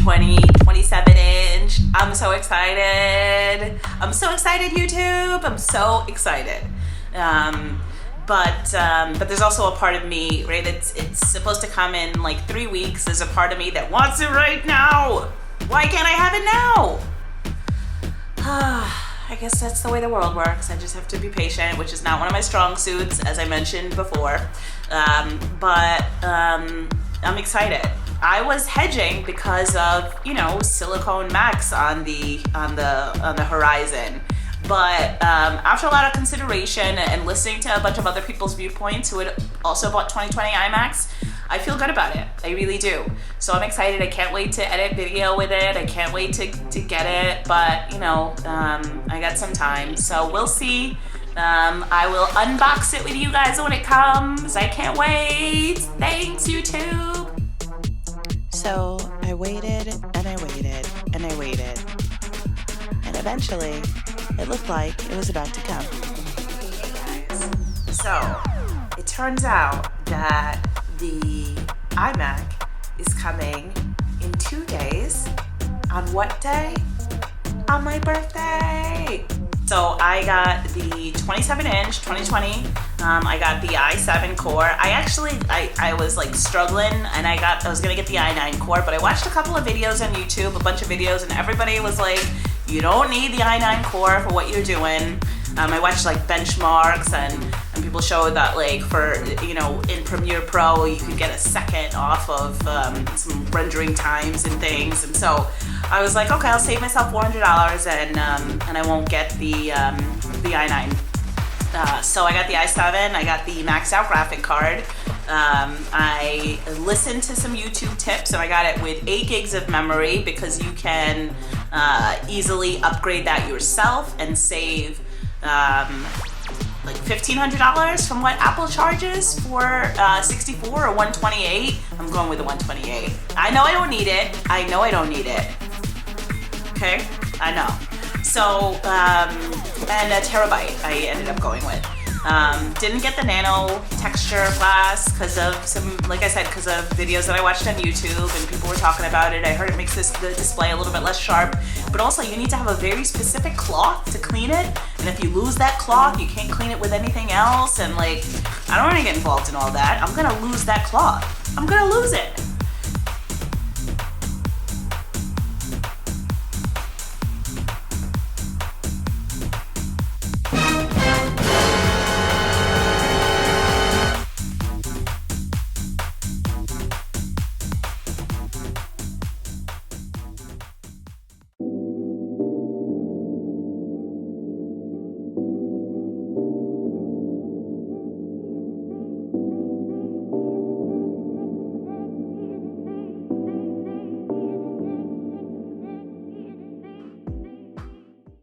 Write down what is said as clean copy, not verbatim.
2020 27-inch. I'm so excited. I'm so excited, YouTube. I'm so excited. But there's also a part of me, right? It's supposed to come in like 3 weeks. There's a part of me that wants it right now. Why can't I have it now? I guess that's the way the world works. I just have to be patient, which is not one of my strong suits, as I mentioned before. But I'm excited. I was hedging because of, you know, silicone Macs on the horizon. But after a lot of consideration and listening to a bunch of other people's viewpoints who had also bought 2020 iMacs, I feel good about it. I really do. So I'm excited. I can't wait to edit video with it. I can't wait to get it. But, you know, I got some time. So we'll see. I will unbox it with you guys when it comes. I can't wait. Thanks, YouTube. So I waited and I waited and I waited. And eventually, it looked like it was about to come. So, it turns out that the iMac is coming in 2 days. On what day? On my birthday! So I got the 27-inch 2020. I got the i7 core. I was like struggling, and I was gonna get the i9 core, but I watched a couple of videos on YouTube, a bunch of videos, and everybody was like, you don't need the i9 core for what you're doing. I watched like benchmarks, and people showed that like for, you know, in Premiere Pro you could get a second off of some rendering times and things, and so I was like, okay, I'll save myself $400 and I won't get the i9. So I got the i7, I got the maxed out graphic card. I listened to some YouTube tips, and I got it with 8 gigs of memory because you can easily upgrade that yourself and save like $1,500 from what Apple charges for 64 or 128. I'm going with the 128. I know I don't need it. I know I don't need it. Okay, I know. So, and a terabyte I ended up going with. Didn't get the nano texture glass because of some, like I said, because of videos that I watched on YouTube and people were talking about it. I heard it makes the display a little bit less sharp, but also you need to have a very specific cloth to clean it. And if you lose that cloth, you can't clean it with anything else. And like, I don't want to get involved in all that. I'm gonna lose that cloth. I'm gonna lose it.